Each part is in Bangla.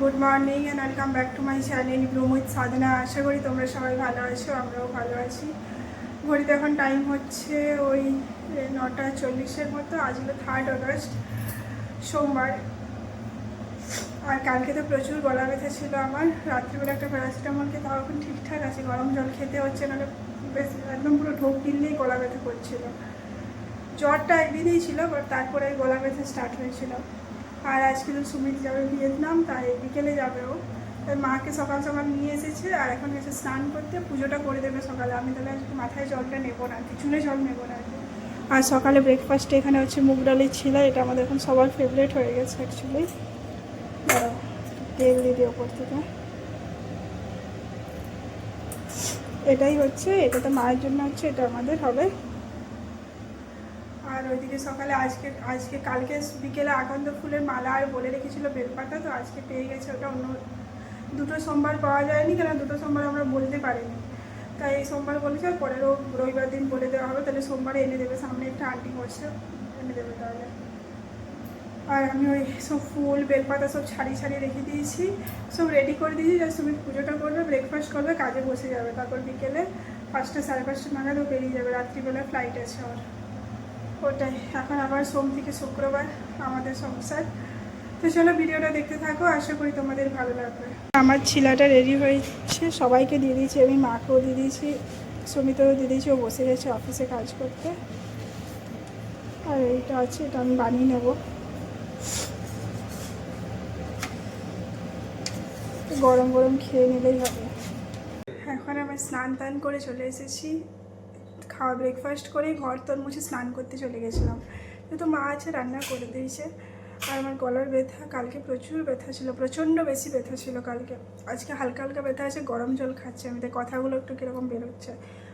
Good morning and welcome back to my channel bloom with Sadhana. আশা করি তোমরা সবাই ভালো আছো, আমরাও ভালো আছি। ঘড়িতে এখন টাইম হচ্ছে ওই 9:40 মতো। আজ হলো 3 আগস্ট, সোমবার। আর কালকে তো প্রচুর গলা ব্যথা ছিল আমার। রাত্রিবেলা একটা প্যারাসিটামল খেয়ে তাও এখন ঠিকঠাক আছে। গরম জল খেতে হচ্ছে, নাহলে বেশ একদম পুরো ঢোক গিললেই গলা ব্যথা করছিল। জ্বরটা একদিনেই ছিল, বাট তারপরে গলা ব্যথা স্টার্ট হয়েছিল। আর আজকে তো সুমিত যাবে ভিয়েতনাম, তাই বিকেলে যাবে ও। তাই মাকে সকাল সকাল নিয়ে এসেছে, আর এখন এসে স্নান করতে পুজোটা করে দেবে সকালে। আমি তাহলে আজকে মাথায় জলটা নেবো না, চুলে জল নেবো না। আর সকালে ব্রেকফাস্টে এখানে হচ্ছে মুগ ডালের ছিলা। এটা আমাদের এখন সবার ফেভারিট হয়ে গেছে অ্যাকচুয়ালি। তেল দিয়ে দিই ওপর থেকে। এটাই হচ্ছে, এটা তো মায়ের জন্য হচ্ছে, এটা আমাদের হবে। আর ওইদিকে সকালে আজকে কালকে বিকেলে আকন্দ ফুলের মালা আর বলে রেখেছিল বেলপাতা, তো আজকে পেয়ে গেছে। ওটা অন্য দুটো সোমবার পাওয়া যায়নি, কেন দুটো সোমবার আমরা বলতে পারিনি, তাই এই সোমবার বলেছে। আর পরেরও রবিবার দিন বলে দেওয়া হবে, তাহলে সোমবারে এনে দেবে। সামনে একটা আন্টি বসছে, এনে দেবে তাহলে। আর আমি ওই সব ফুল বেলপাতা সব ছাড়িয়ে রেখে দিয়েছি, সব রেডি করে দিয়েছি। জাস্ট তুমি পুজোটা করবে, ব্রেকফাস্ট করবে, কাজে বসে যাবে। তারপর বিকেলে 5টা সাড়ে 5টা নাগাদ ও বেরিয়ে যাবে। রাত্রিবেলা ফ্লাইট আছে ওর। ওটাই এখন আবার সোম থেকে শুক্রবার আমাদের সংসার। তো চলো ভিডিওটা দেখতে থাকো, আশা করি তোমাদের ভালো লাগবে। আমার ছিলাটা রেডি হয়েছে, সবাইকে দিয়ে দিয়েছি। আমি মাকেও দিয়ে দিয়েছি, সুমিতেও দিয়ে দিয়েছি। ও বসে গেছে অফিসে কাজ করতে। আর এইটা আছে, এটা আমি বানিয়ে নেব। গরম গরম খেয়ে নিলেই হবে। এখন আমি স্নান টান করে চলে এসেছি। খাওয়া ব্রেকফাস্ট করে ঘর তোর মুছে স্নান করতে চলে গেছিলাম। যেহেতু মা আছে, রান্না করে দিয়েছে। আর আমার গলার ব্যথা, কালকে প্রচুর ব্যথা ছিল, প্রচণ্ড বেশি ব্যথা ছিল কালকে। আজকে হালকা হালকা ব্যথা আছে, গরম জল খাচ্ছি আমি, তাই কথাগুলো একটু কীরকম বেরোচ্ছে।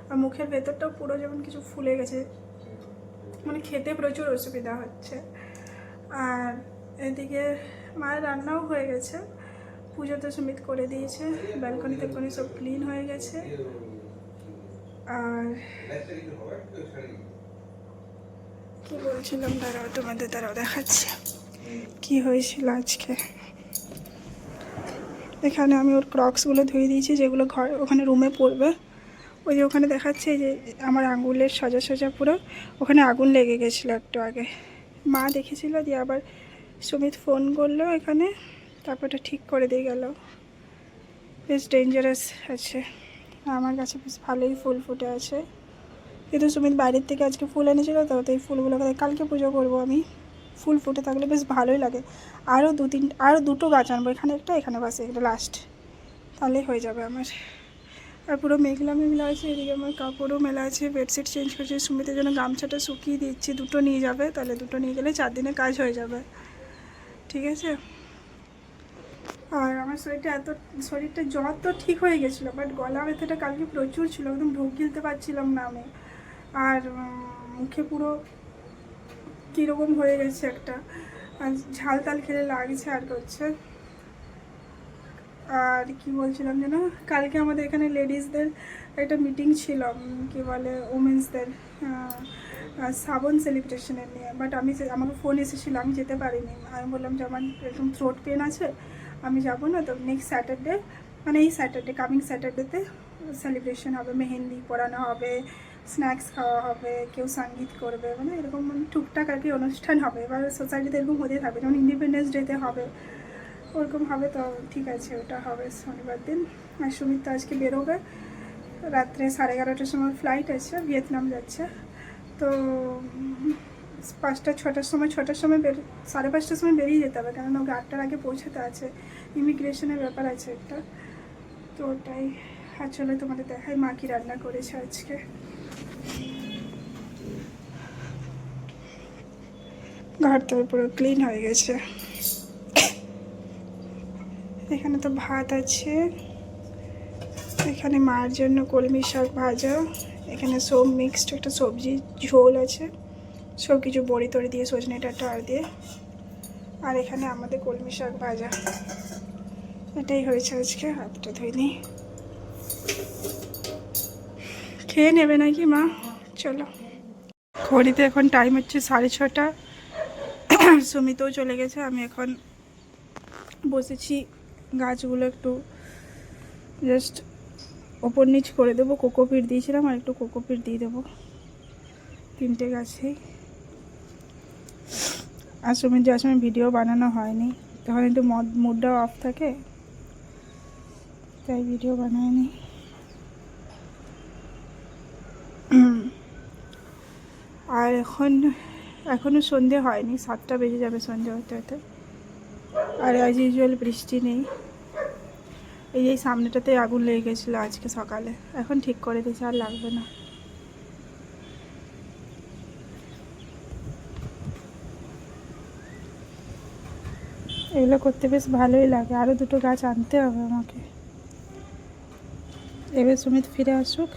আর মুখের ভেতরটাও পুরো যেমন কিছু ফুলে গেছে, মানে খেতে প্রচুর অসুবিধা হচ্ছে। আর এদিকে মায়ের রান্নাও হয়ে গেছে, পুজো তো সুমিত করে দিয়েছে। ব্যালকনি টেলকনি সব ক্লিন হয়ে গেছে। আর কি বলছিলাম, দাঁড়াও দেখাচ্ছি কি হয়েছিল আজকে। এখানে আমি ওর ক্রক্সগুলো ধুয়ে দিয়েছি, যেগুলো ওখানে রুমে পড়বে। ওই যে ওখানে দেখাচ্ছে যে আমার আঙুলের সোজা পুরো ওখানে আগুন লেগে গেছিলো একটু আগে। মা দেখেছিল, দিয়ে আবার সুমিত ফোন করলো এখানে, তারপর এটা ঠিক করে দিয়ে গেল। বেশ ডেঞ্জারাস আছে। আমার কাছে বেশ ভালোই ফুল ফুটে আছে, কিন্তু সুমিত বাইরের থেকে আজকে ফুল এনেছিল, তো এই ফুলগুলো কালকে পুজো করবো আমি। ফুল ফুটে থাকলে বেশ ভালোই লাগে। আরও দুটো গাছ আনবো, এখানে একটা, এখানে বাসে একটা লাস্ট, তাহলেই হয়ে যাবে আমার। আর পুরো মেঘলা আছে। এদিকে আমার কাপড়ও মেলা আছে, বেডশিট চেঞ্জ করছি। সুমিতের জন্য গামছাটা শুকিয়ে দিচ্ছি, দুটো নিয়ে যাবে, তাহলে দুটো নিয়ে গেলে 4 দিনে কাজ হয়ে যাবে, ঠিক আছে। আর আমার শরীরটা জ্বর তো ঠিক হয়ে গেছিলো, বাট গলা ব্যথাটা কালকে প্রচুর ছিল, একদম ঢোক গিলতে পারছিলাম না আমি। আর মুখে পুরো কীরকম হয়ে গেছে একটা, আর ঝাল তাল খেলে লাগছে আর করছে। আর কি বলছিলাম যেন, কালকে আমাদের এখানে লেডিসদের একটা মিটিং ছিল, কি বলে ওমেন্সদের শ্রাবণ সেলিব্রেশনের নিয়ে। বাট আমাকে ফোন এসেছিলো, আমি যেতে পারিনি। আমি বললাম যে আমার একদম থ্রোট পেন আছে, আমি যাবো না। তো নেক্সট স্যাটারডে, মানে এই স্যাটারডে, কামিং স্যাটারডেতে সেলিব্রেশন হবে, মেহেন্দি পরানো হবে, স্ন্যাক্স খাওয়া হবে, কেউ সঙ্গীত করবে, মানে এরকম টুকটাক আর কি অনুষ্ঠান হবে। এবার সোসাইটিতে এরকম হতেই থাকবে, যেমন ইন্ডিপেন্ডেন্স ডেতে হবে ওরকম হবে। তো ঠিক আছে, ওটা হবে শনিবার দিন। আর সুমিত তো আজকে বেরোবে, রাত্রে 11:30টার সময় ফ্লাইট আছে, ভিয়েতনাম যাচ্ছে। তো 6টার সময় 5:30টার সময় বেরিয়ে যেতে হবে, কারণ ওকে 8টার আগে পৌঁছাতে আছে। ইমিগ্রেশনের ব্যাপার আছে একটা, তো ওটাই। আর চলে তোমাদের দেখাই মা কি রান্না করেছে আজকে। ঘরটা পুরো ক্লিন হয়ে গেছে। এখানে তো ভাত আছে, এখানে মার জন্য কলমি শাক ভাজা, এখানে সব মিক্সড একটা সবজি ঝোল আছে, সব কিছু বড়ি তড়ি দিয়ে, সজনে ডাঁটা আর দিয়ে। আর এখানে আমাদের কলমি শাক ভাজা। এটাই হয়েছে আজকে। হাতটা ধুয়ে নিই, খেয়ে নেবে নাকি মা? চলো। ঘড়িতে এখন টাইম হচ্ছে 6:30। সুমিতও চলে গেছে, আমি এখন বসেছি গাছগুলো একটু জাস্ট ওপর নিচ করে দেবো। কোকোপিট দিয়েছিলাম, আর একটু কোকোপিট দিয়ে দেবো 3টে গাছেই। আর যে সময় ভিডিও বানানো হয়নি, তখন একটু মুডটাও অফ থাকে, তাই ভিডিও বানায়নি। আর এখনও সন্ধে হয়নি, 7টা বেজে যাবে সন্ধে হতে হতে। আর অ্যাজ ইউজুয়াল বৃষ্টি নেই। এই যে সামনেটাতে আগুন লেগে গেছিলো আজকে সকালে, এখন ঠিক করে দিয়েছে, আর লাগবে না। এগুলো করতে বেশ ভালোই লাগে। আরও 2টো গাছ আনতে হবে আমাকে। এবার সুমিত ফিরে আসুক,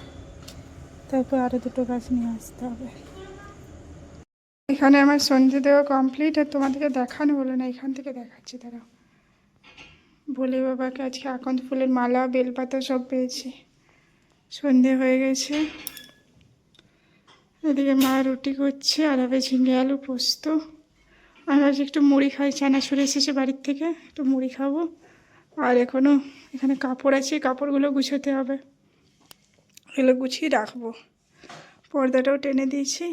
তারপর আরও 2টো গাছ নিয়ে আসতে হবে। এখানে আমার সন্ধে দেওয়া কমপ্লিট। আর তোমাদেরকে দেখানো হলো না, এখান থেকে দেখাচ্ছি তারা। ভোলে বাবাকে আজকে আকন্দ ফুলের মালা, বেলপাতা সব পেয়েছি। সন্ধে হয়ে গেছে। এদিকে মা রুটি করছে, আর হবে ঝিঙে আলু পোস্ত। আমি আজ একটু মুড়ি খাই, চানাচুর এসেছে বাড়ির থেকে, একটু মুড়ি খাবো। আর এখনও এখানে কাপড় আছে, কাপড়গুলো গুছোতে হবে, এগুলো গুছিয়ে রাখবো। পর্দাটাও টেনে দিয়েছি।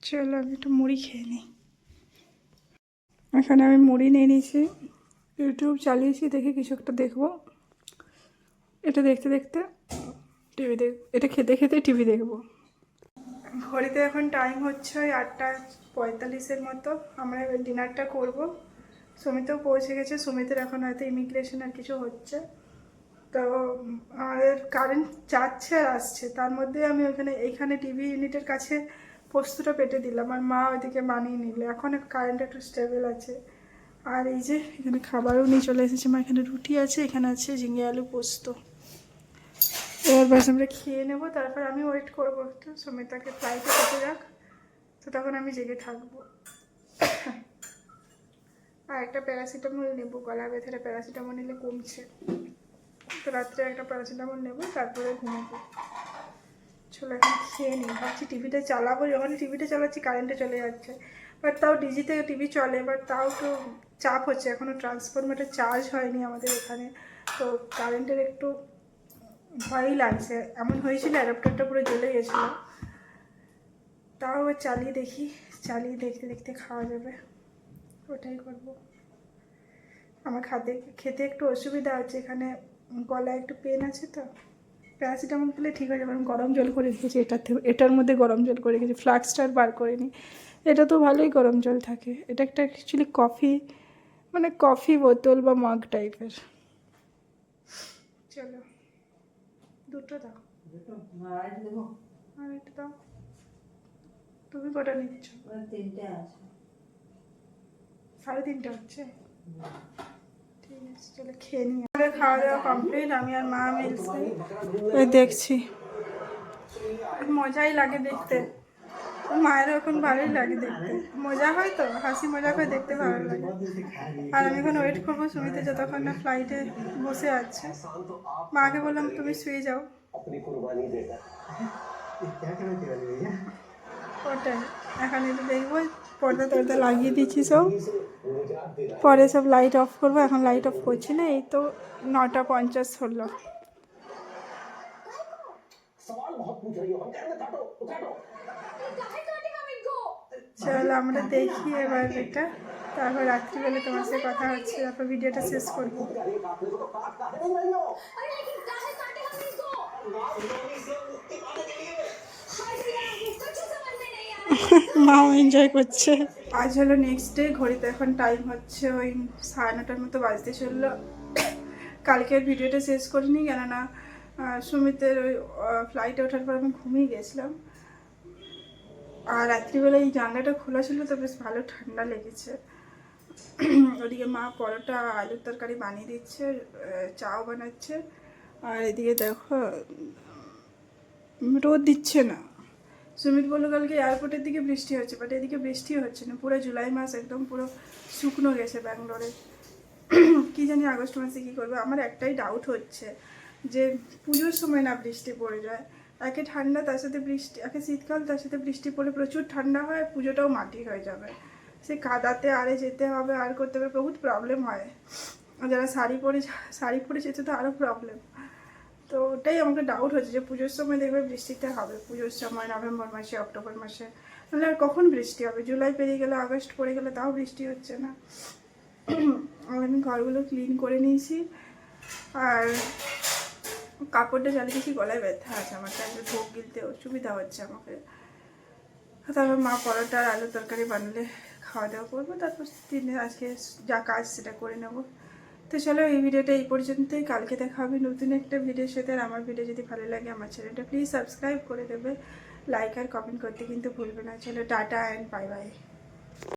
চলো আমি একটু মুড়ি খেয়ে নিই। এখানে আমি মুড়ি নিয়ে নিয়েছি, ইউটিউব চালিয়েছি, দেখে কিছু একটা দেখবো। এটা দেখতে দেখতে এটা খেতে খেতে টিভি দেখবো। ঘড়িতে এখন টাইম হচ্ছে ওই 8:45 মতো। আমরা এবার ডিনারটা করবো। সুমিতও পৌঁছে গেছে। সুমিতের এখন হয়তো ইমিগ্রেশন আর কিছু হচ্ছে, তো আমাদের কারেন্ট যাচ্ছে আর আসছে। তার মধ্যে আমি এইখানে টিভি ইউনিটের কাছে পোস্তটা পেটে দিলাম, আর মা ওইদিকে বানিয়ে নিল। এখন কারেন্ট একটু স্টেবল আছে। আর এই যে এখানে খাবারও নিয়ে চলে এসেছে মা। এখানে রুটি আছে, এখানে আছে ঝিঙে আলু পোস্ত। এবার বাস আমরা খেয়ে নেবো, তারপর আমি ওয়েট করবো একটু সুমিতাকে ফ্লাইটে যেতে যাক, তো তখন আমি জেগে থাকবো। আর একটা প্যারাসিটামল নেবো, গলা ব্যথাটা প্যারাসিটামল নিলে কমছে, তো রাত্রে একটা প্যারাসিটামল নেবো, তারপরে ঘুমাবো। চলো এখন খেয়ে নিই। ভাবছি টিভিটা চালাবো, যখন টিভিটা চালাচ্ছি কারেন্টে চলে যাচ্ছে। বাট তাও ডিজিতে টিভি চলে, বাট তাও একটু চাপ হচ্ছে। এখনও ট্রান্সফরমারটা চার্জ হয়নি আমাদের এখানে, তো কারেন্টের একটু ভয়ই লাগছে। এমন হয়েছিল অ্যাডাপ্টারটা পুরো জ্বলে গেছিলো। তাও আবার চালিয়ে দেখি, চালিয়ে দেখতে দেখতে খাওয়া যাবে, ওটাই করবো। আমার খেতে একটু অসুবিধা হচ্ছে, এখানে গলায় একটু পেন আছে, তো প্যারাসিটামল খেলে ঠিক হয়ে যাবে। আমি গরম জল করে রেখেছি, এটার মধ্যে গরম জল করে রেখেছি, ফ্লাক্সটার বার করিনি। এটা তো ভালোই গরম জল থাকে। এটা একটা অ্যাকচুয়ালি কফি বোতল বা মগ টাইপের। চলো 2টো দাও, আর একটা দাও। তুমি কটা নিচ্ছ? 3টে আছে, 3:30 হচ্ছে। ঠিক আছে, চলো খেয়ে নিই। আমাদের খাওয়া দাওয়া কমপ্লিট। আমি আর মা মিলছি দেখছি। মজাই লাগে দেখতে, মায়েরও এখন ভালোই লাগে দেখতে। মজা হয় তো, হাসি মজা করে দেখতে ভালো লাগে। আর আমি এখন ওয়েট করবো সুমিতে যতক্ষণ না ফ্লাইটে বসে আছে। মাকে বললাম তুমি শুয়ে যাও। ওটাই এখন একটু দেখবো। পর্দা টর্দা লাগিয়ে দিচ্ছি সব, পরে সব লাইট অফ করবো। এখন লাইট অফ করছি না, এই তো 9:50 হলো। চলো আমরা দেখি এবার এটা, তারপর রাত্রিবেলা তোমার সাথে কথা হচ্ছে, তারপর ভিডিওটা শেষ করবো। মাও এনজয় করছে। আজ হলো নেক্সট ডে। ঘড়িতে এখন টাইম হচ্ছে ওই 9:30 মতো বাজতে চললো। কালকের ভিডিওটা শেষ করিনি, কেননা সুমিতের ওই ফ্লাইটে ওঠার পর আমি ঘুমিয়ে গেছিলাম। আর রাত্রিবেলা এই জানলাটা খোলা ছিল, তো বেশ ভালো ঠান্ডা লেগেছে। ওদিকে মা পরোটা আলুর তরকারি বানিয়ে দিচ্ছে, চাও বানাচ্ছে। আর এদিকে দেখো রোদ দিচ্ছে না। সুমিত বললো কালকে এয়ারপোর্টের দিকে বৃষ্টি হচ্ছে, বাট এদিকে বৃষ্টি হচ্ছে না। পুরো জুলাই মাস একদম পুরো শুকনো গেছে ব্যাঙ্গালোরে। কি জানি আগস্ট মাসে কী করবে। আমার একটাই ডাউট হচ্ছে যে পুজোর সময় না বৃষ্টি পড়ে যায়। একে ঠান্ডা, তার সাথে বৃষ্টি, একে শীতকাল, তার সাথে বৃষ্টি পড়লে প্রচুর ঠান্ডা হয়, পুজোটাও মাটি হয়ে যাবে। সে কাদাতে আরে যেতে হবে আর করতে হবে, বহুত প্রবলেম হয়। আর যারা শাড়ি পরে যেতে তো আরও প্রবলেম। তো ওটাই আমাকে ডাউট হচ্ছে যে পুজোর সময় দেখবে বৃষ্টিতে হবে, পুজোর সময় নভেম্বর মাসে অক্টোবর মাসে, নাহলে আর কখন বৃষ্টি হবে? জুলাই পেরিয়ে গেলে, আগস্ট পড়ে গেলে, তাও বৃষ্টি হচ্ছে না। আমি ঘরগুলো ক্লিন করে নিয়েছি আর কাপড়টা জ্বালিয়ে দিয়েছি, গলায় ব্যথা আছে আমার, তাই ঢোক গিলতে অসুবিধা হচ্ছে আমাকে। তারপর মা পরোটা আর আলুর তরকারি বানালে খাওয়া দাওয়া করবো, তারপর দিনে আজকে যা কাজ সেটা করে নেবো। তো চলো এই ভিডিওটা এই পর্যন্তই, কালকে দেখা হবে নতুন একটা ভিডিওর সাথে। আর আমার ভিডিও যদি ভালো লাগে আমার চ্যানেলটা প্লিজ সাবস্ক্রাইব করে দেবে, লাইক আর কমেন্ট করতে কিন্তু ভুলবে না। চলো টাটা অ্যান্ড বাই বাই।